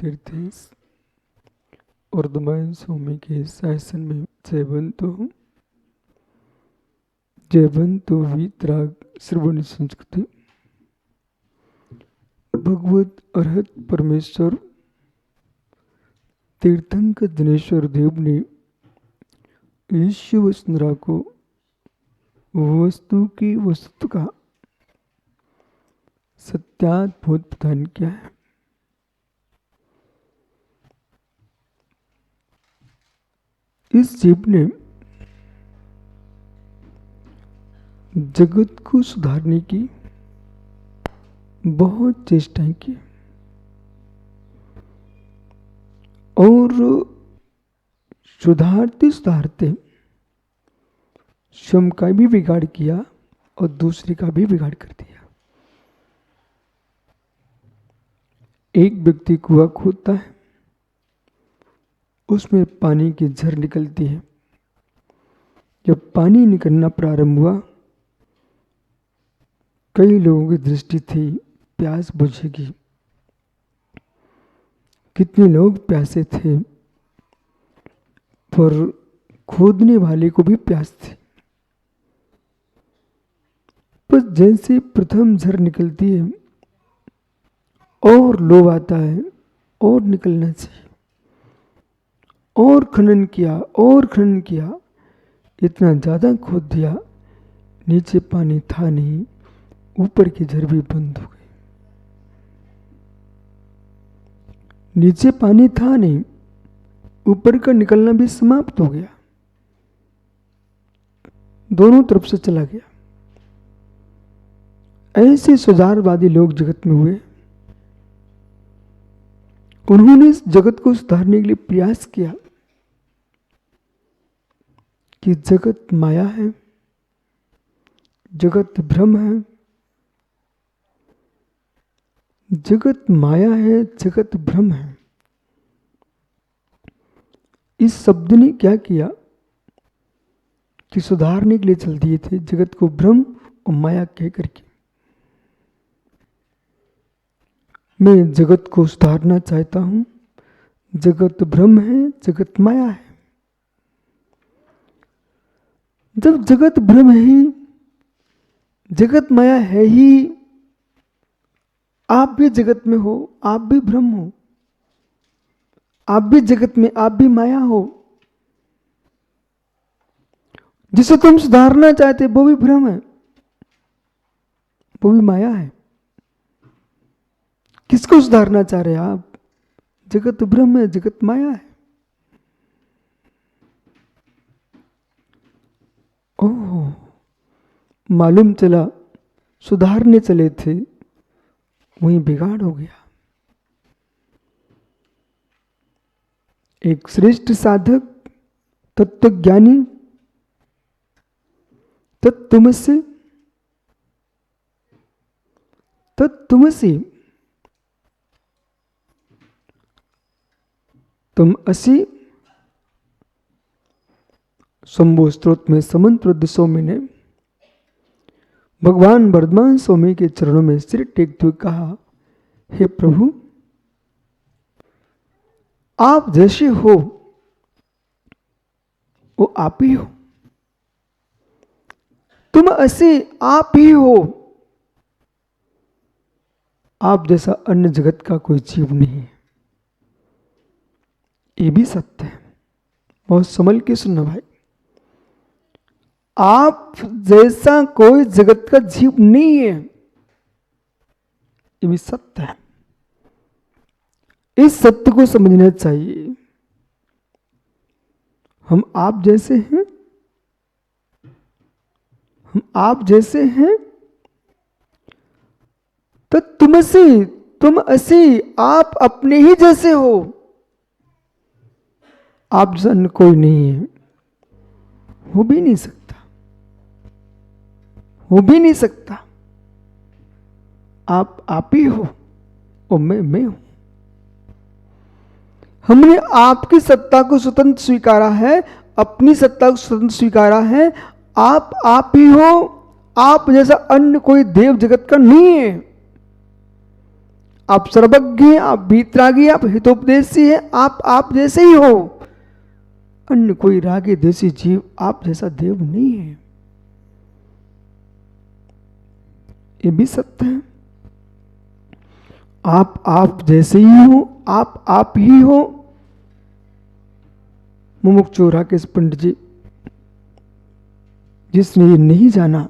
तीर्थेश वर्धमान स्वामी के शासन में जयवंतो वीतराग श्रवण संस्कृति भगवत अरहत परमेश्वर तीर्थंकर दिनेश्वर देव ने ईश्वर वसुंधरा को वस्तु की वस्तु का सत्याद्भुत प्रदान किया है। इस जीव ने जगत को सुधारने की बहुत चेष्टाएं की और सुधारते सुधारते स्वयं का भी बिगाड़ किया और दूसरे का भी बिगाड़ कर दिया। एक व्यक्ति कुआं खोदता है, उसमें पानी की झर निकलती है। जब पानी निकलना प्रारंभ हुआ, कई लोगों की दृष्टि थी प्यास बुझेगी। कितने लोग प्यासे थे, पर खोदने वाले को भी प्यास थी। पर जैसे प्रथम झर निकलती है और लोभ आता है और निकलना चाहिए, और खनन किया, इतना ज़्यादा खोद दिया, नीचे पानी था नहीं, ऊपर की झर भी बंद हो गई। नीचे पानी था नहीं, ऊपर का निकलना भी समाप्त हो गया, दोनों तरफ से चला गया। ऐसे सुधारवादी लोग जगत में हुए। उन्होंने इस जगत को सुधारने के लिए प्रयास किया कि जगत माया है, जगत भ्रम है, जगत माया है, जगत भ्रम है। इस शब्द ने क्या किया कि सुधारने के लिए चल दिए थे जगत को भ्रम और माया कह करके। मैं जगत को सुधारना चाहता हूं। जगत भ्रम है, जगत माया है। जब जगत भ्रम है ही, जगत माया है ही, आप भी जगत में हो, आप भी भ्रम हो, आप भी जगत में, आप भी माया हो। जिसे तुम सुधारना चाहते वो भी भ्रम है, वो भी माया है। किसको सुधारना चाह रहे आप? जगत भ्रम है, जगत माया है। ओह, मालूम चला सुधारने चले थे, वहीं बिगाड़ हो गया। एक श्रेष्ठ साधक, तत्वज्ञानी, तत्तुमसि तुम असी, शंभु स्त्रोत में समंत स्वामी ने भगवान वर्धमान स्वामी के चरणों में सिर टेकते हुए कहा, हे प्रभु, आप जैसे हो वो आप ही हो। तुम असी, आप ही हो। आप जैसा अन्य जगत का कोई जीव नहीं है। ये भी सत्य है, बहुत संभल के सुनना भाई। आप जैसा कोई जगत का जीव नहीं है, ये भी सत्य है। इस सत्य को समझना चाहिए। हम आप जैसे हैं, हम आप जैसे हैं। तो तुम असी, आप अपने ही जैसे हो। आप जैसा कोई नहीं है, हो भी नहीं सकता, हो भी नहीं सकता। आप ही हो और मैं हूं। हमने आपकी सत्ता को स्वतंत्र स्वीकारा है, अपनी सत्ता को स्वतंत्र स्वीकारा है। आप ही हो। आप जैसा अन्य कोई देव जगत का नहीं है। आप सर्वज्ञ हैं, आप वीतरागी, आप हितोपदेशी हैं, आप जैसे ही हो। अन्य कोई रागी देशी जीव आप जैसा देव नहीं है, ये भी सत्य है। आप जैसे ही हो, आप ही हो। मुमुक्षु राकेश पंडित जी, जिसने ये नहीं जाना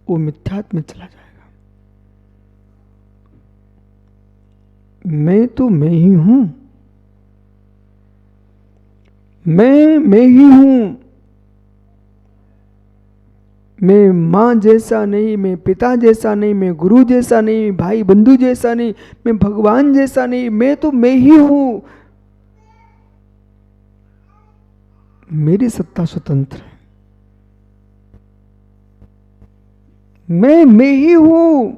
वो मिथ्यात्व में चला जाएगा। मैं तो मैं ही हूं, मैं ही हूं। मैं मां जैसा नहीं, मैं पिता जैसा नहीं, मैं गुरु जैसा नहीं, भाई बंधु जैसा नहीं, मैं भगवान जैसा नहीं, मैं तो मैं ही हूं। मेरी सत्ता स्वतंत्र है, मैं ही हूं,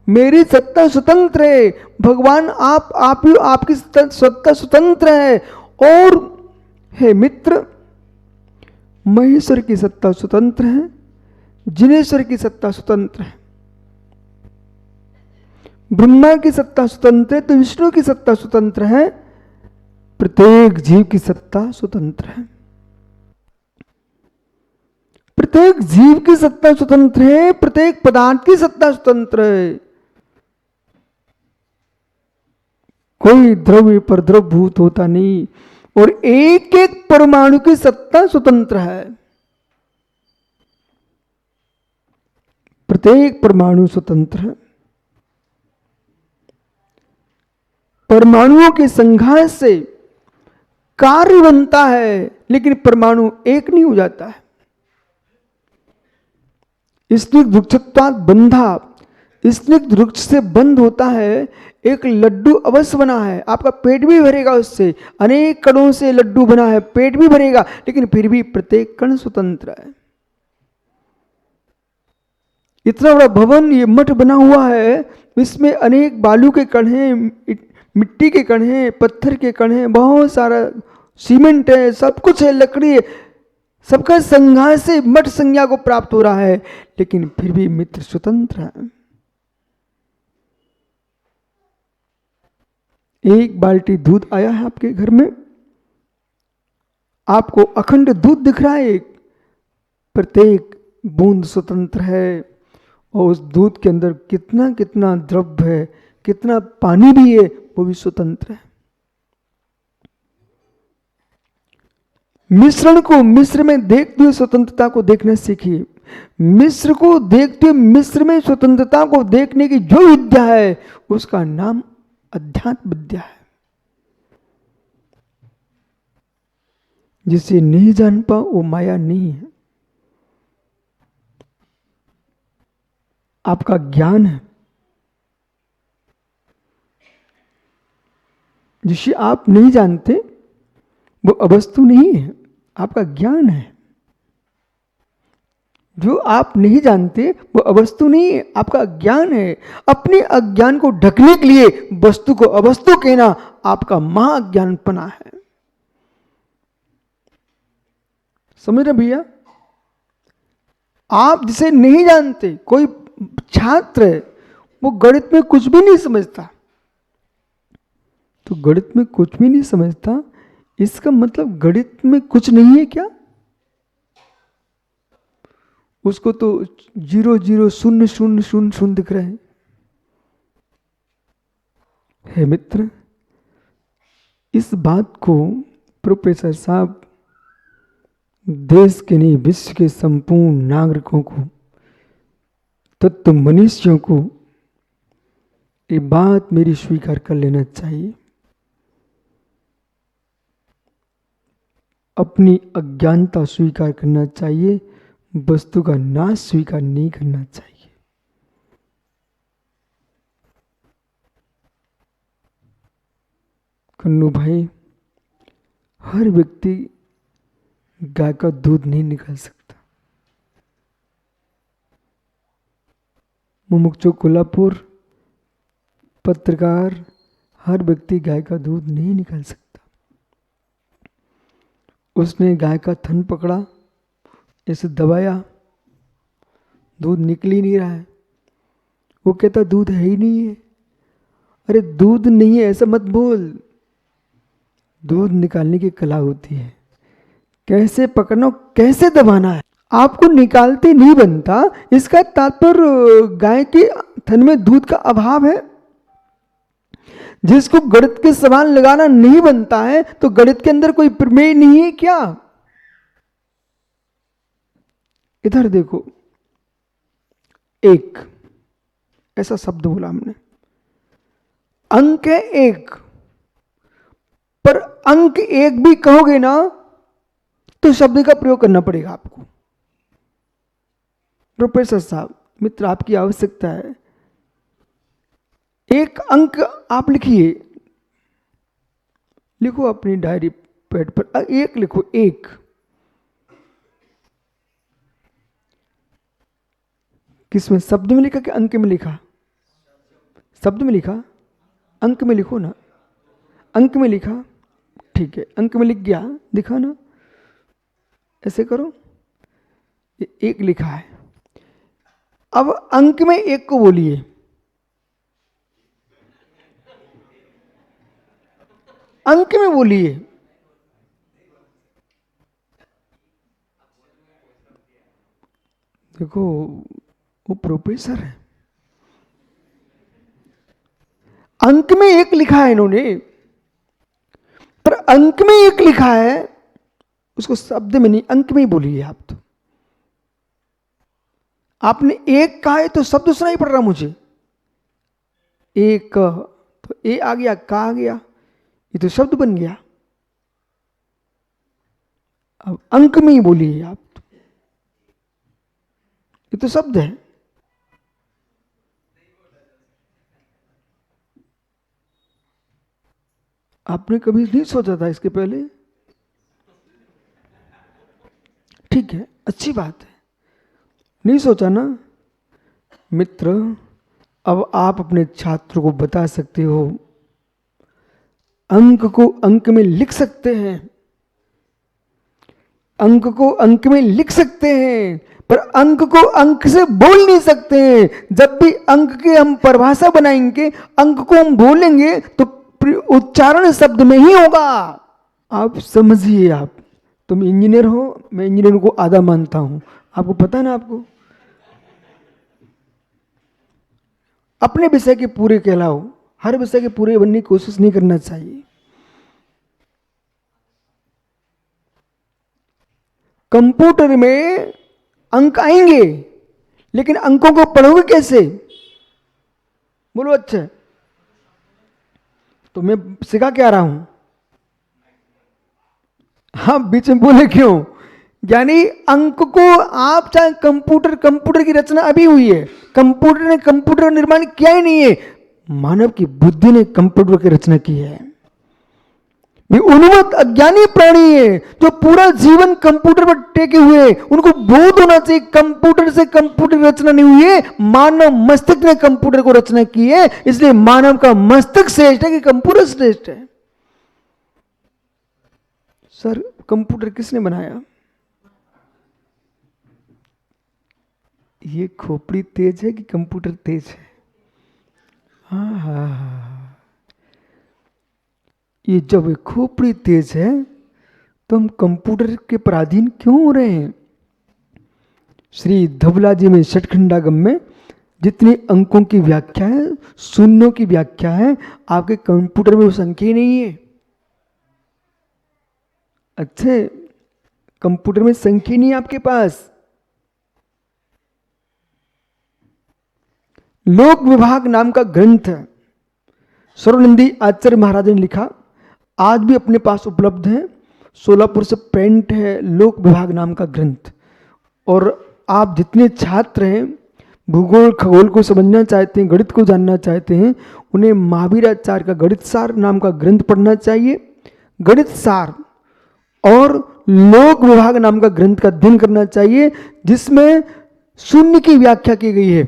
मेरी सत्ता स्वतंत्र है। भगवान आप ही, आपकी सत्ता स्वतंत्र है। और हे मित्र, महेश्वर की सत्ता स्वतंत्र है, जिनेश्वर की सत्ता स्वतंत्र है, ब्रह्मा की सत्ता स्वतंत्र है, तो विष्णु की सत्ता स्वतंत्र है। प्रत्येक जीव की सत्ता स्वतंत्र है, प्रत्येक जीव की सत्ता स्वतंत्र है, प्रत्येक पदार्थ की सत्ता स्वतंत्र है। कोई द्रव्य पर द्रवभूत होता नहीं, और एक एक परमाणु की सत्ता स्वतंत्र है। प्रत्येक परमाणु स्वतंत्र है। परमाणुओं के संघात से कार्य बनता है, लेकिन परमाणु एक नहीं हो जाता है। स्निग्ध वृक्षत्वात् बंधा, स्निग्ध वृक्ष से बंद होता है। एक लड्डू अवश्य बना है, आपका पेट भी भरेगा उससे, अनेक कणों से लड्डू बना है, पेट भी भरेगा, लेकिन फिर भी प्रत्येक कण स्वतंत्र है। इतना बड़ा भवन, ये मठ बना हुआ है, इसमें अनेक बालू के कण हैं, मिट्टी के कण हैं, पत्थर के कण हैं, बहुत सारा सीमेंट है, सब कुछ है, लकड़ी है, सबका संघात से मठ संज्ञा को प्राप्त हो रहा है, लेकिन फिर भी मित्र स्वतंत्र है। एक बाल्टी दूध आया है आपके घर में, आपको अखंड दूध दिख रहा है, एक प्रत्येक बूंद स्वतंत्र है। और उस दूध के अंदर कितना कितना द्रव्य है, कितना पानी भी है, वो भी स्वतंत्र है। मिश्रण को मिश्र में देखते हुए स्वतंत्रता को देखना सीखिए। मिश्र को देखते हुए मिश्र में स्वतंत्रता को देखने की जो विद्या है, उसका नाम अध्यात्म विद्या है। जिसे नहीं जान पा वो माया नहीं है, आपका ज्ञान है। जिसे आप नहीं जानते वो अवस्तु नहीं है, आपका ज्ञान है। जो आप नहीं जानते वो अवस्तु नहीं है, आपका ज्ञान है। अपने अज्ञान को ढकने के लिए वस्तु को अवस्तु कहना आपका महाअज्ञानपना है। समझ रहे भैया? आप जिसे नहीं जानते, कोई छात्र है वो गणित में कुछ भी नहीं समझता, तो गणित में कुछ भी नहीं समझता, इसका मतलब गणित में कुछ नहीं है क्या? उसको तो 0 0 0 0 0 0 दिख रहा है। हे मित्र, इस बात को प्रोफेसर साहब देश के नहीं विश्व के संपूर्ण नागरिकों को, तत्व मनुष्यों को ये बात मेरी स्वीकार कर लेना चाहिए। अपनी अज्ञानता स्वीकार करना चाहिए, वस्तु का नाश स्वीकार नहीं करना चाहिए। कन्नू भाई, हर व्यक्ति गाय का दूध नहीं निकाल सकता। मुमुक्षु कोल्हापुर पत्रकार, हर व्यक्ति गाय का दूध नहीं निकाल सकता। उसने गाय का थन पकड़ा, इसे दबाया, दूध निकल ही नहीं रहा है। वो कहता दूध है ही नहीं है। अरे दूध नहीं है ऐसा मत बोल, दूध निकालने की कला होती है, कैसे पकड़ना कैसे दबाना है। आपको निकालते नहीं बनता, इसका तात्पर्य गाय के थन में दूध का अभाव है। जिसको गणित के सवाल लगाना नहीं बनता है तो गणित के अंदर कोई प्रमेय नहीं है क्या? इधर देखो, एक ऐसा शब्द बोला हमने, अंक है एक, पर अंक एक भी कहोगे ना तो शब्द का प्रयोग करना पड़ेगा आपको। प्रोफेसर साहब, मित्र आपकी आवश्यकता है, एक अंक आप लिखिए, लिखो अपनी डायरी पैड पर, एक लिखो, एक। किसमें, शब्द में लिखा कि अंक में लिखा? शब्द में लिखा, अंक में लिखो ना, अंक में लिखा, ठीक है, अंक में लिख गया, दिखा ना, ऐसे करो, एक लिखा है। अब अंक में एक को बोलिए, अंक में बोलिए। देखो वो प्रोफेसर है, अंक में एक लिखा है इन्होंने, पर अंक में एक लिखा है, उसको शब्द में नहीं अंक में ही बोलिए आप। तो आपने एक कहा है तो शब्द सुनाई पड़ रहा मुझे, एक तो ए आ गया, का आ गया, ये तो शब्द बन गया। अब अंक में ही बोलिए आप, ये तो शब्द है। आपने कभी नहीं सोचा था इसके पहले? ठीक है, अच्छी बात है, नहीं सोचा ना। मित्र, अब आप अपने छात्र को बता सकते हो, अंक को अंक में लिख सकते हैं, अंक को अंक में लिख सकते हैं, पर अंक को अंक से बोल नहीं सकते हैं। जब भी अंक के हम परिभाषा बनाएंगे, अंक को हम बोलेंगे तो उच्चारण शब्द में ही होगा। आप समझिए, आप, तुम इंजीनियर हो, मैं इंजीनियर को आधा मानता हूं, आपको पता है ना, आपको अपने विषय के पूरे कहलाओ, हर विषय के पूरे बनने की कोशिश नहीं करना चाहिए। कंप्यूटर में अंक आएंगे, लेकिन अंकों को पढ़ोगे कैसे? बोलो। अच्छा, तो मैं सिखा क्या रहा हूं? हाँ, बीच में बोले क्यों? यानी अंक को आप चाहे कंप्यूटर की रचना अभी हुई है, कंप्यूटर ने कंप्यूटर का निर्माण किया ही नहीं है, मानव की बुद्धि ने कंप्यूटर की रचना की है। वे उन्मत्त अज्ञानी प्राणी है जो पूरा जीवन कंप्यूटर पर टेके हुए, उनको बोध होना चाहिए कंप्यूटर से कंप्यूटर की रचना नहीं हुई है, मानव मस्तिष्क ने कंप्यूटर को रचना की है। इसलिए मानव का मस्तिष्क श्रेष्ठ है कि कंप्यूटर श्रेष्ठ है? सर, कंप्यूटर किसने बनाया? ये खोपड़ी तेज है कि कंप्यूटर तेज है? हाँ, ये जब खोपड़ी तेज है तो हम कंप्यूटर के पराधीन क्यों हो रहे हैं? श्री धवला जी में षटखंडागम में जितनी अंकों की व्याख्या है, शून्यों की व्याख्या है, आपके कंप्यूटर में वो संख्या ही नहीं है। अच्छे, कंप्यूटर में संख्या नहीं है आपके पास। लोक विभाग नाम का ग्रंथ है, सर्वनंदी आचार्य महाराज ने लिखा, आज भी अपने पास उपलब्ध है, सोलापुर से प्रिंट है, लोक विभाग नाम का ग्रंथ। और आप जितने छात्र हैं, भूगोल खगोल को समझना चाहते हैं, गणित को जानना चाहते हैं, उन्हें महावीराचार्य का गणित सार नाम का ग्रंथ पढ़ना चाहिए। गणित सार और लोक विभाग नाम का ग्रंथ का अध्ययन करना चाहिए, जिसमें शून्य की व्याख्या की गई है।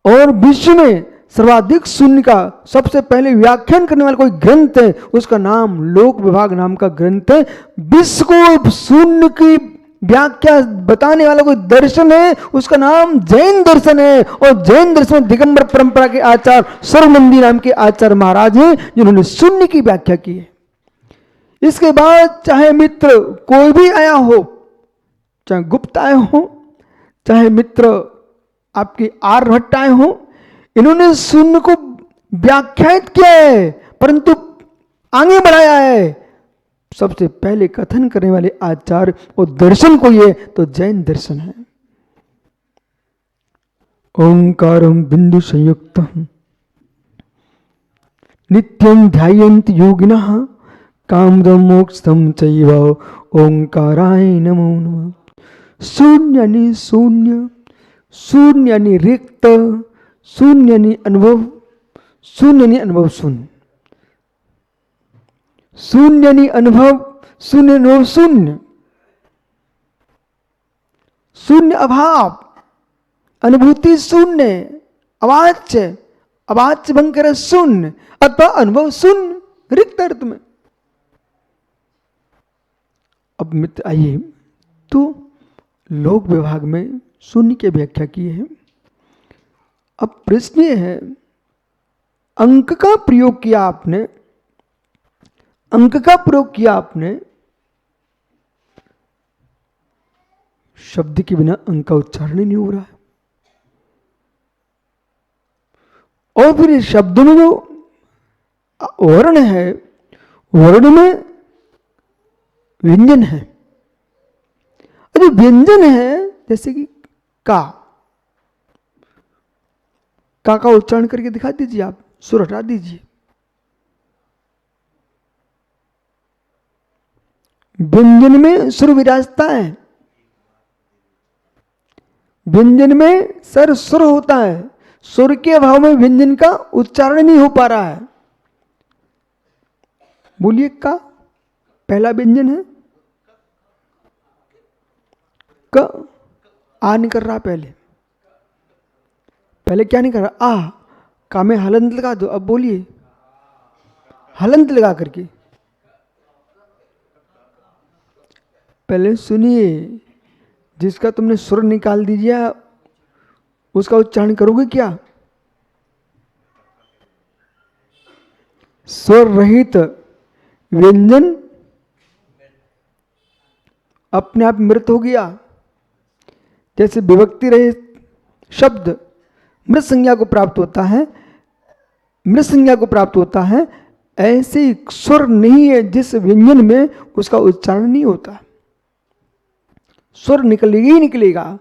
और विश्व में सर्वाधिक शून्य का सबसे पहले व्याख्यान करने वाला कोई ग्रंथ है, उसका नाम लोक विभाग नाम का ग्रंथ है। विश्व को शून्य की व्याख्या बताने वाला कोई दर्शन है, उसका नाम जैन दर्शन है। और जैन दर्शन दिगंबर परंपरा के आचार्य सर्वनंदी नाम के आचार्य महाराज हैं, जिन्होंने शून्य की व्याख्या की है। इसके बाद चाहे मित्र कोई भी आया हो, चाहे गुप्त आए हो, चाहे मित्र आपके आर्यभट्ट आए हो, इन्होंने शून्य को व्याख्यात किया है, परंतु आगे बढ़ाया है। सबसे पहले कथन करने वाले आचार्य और दर्शन को ये तो जैन दर्शन है। ओंकारं बिंदु संयुक्तम् नित्यं ध्यायन्ति योगिनः कामदं मोक्षं चैव ओंकाराय नमो नमः। शून्य यानी शून्य, शून्य यानी रिक्त, शून्य यानी अनुभव, शून्य यानी अनुभव शून्य, शून्य यानी अनुभव, शून्य अनुभव शून्य, शून्य अभाव, अनुभूति शून्य, अवाच्य, अवाच्य भंकर शून्य, अथवा अनुभव शून्य, रिक्त अर्थ में। अब मित्र आइए, तो लोक विभाग में शून्य की व्याख्या की है। अब प्रश्न ये है, अंक का प्रयोग किया आपने, अंक का प्रयोग किया आपने, शब्द के बिना अंक का उच्चारण ही नहीं हो रहा है। और फिर इस शब्द में जो वर्ण है, वर्ण में व्यंजन है। जो व्यंजन है जैसे कि का उच्चारण करके दिखा दीजिए, आप सुर हटा दीजिए। व्यंजन में सुर विराजता है, व्यंजन में सर सुर होता है, सुर के अभाव में व्यंजन का उच्चारण नहीं हो पा रहा है। बोलिए, का पहला व्यंजन है, क आ नहीं कर रहा, पहले क्या नहीं कर रहा, आ, का में हलंत लगा दो। अब बोलिए हलंत लगा करके, पहले सुनिए, जिसका तुमने सुर निकाल दीजिए उसका उच्चारण करोगे क्या? स्वर रहित व्यंजन अपने आप मृत हो गया। जैसे विभक्ति रहित शब्द मृत संज्ञा को प्राप्त होता है, मृत संज्ञा को प्राप्त होता है, ऐसे स्वर नहीं है जिस व्यंजन में उसका उच्चारण नहीं होता। स्वर निकलेगा ही निकलेगा,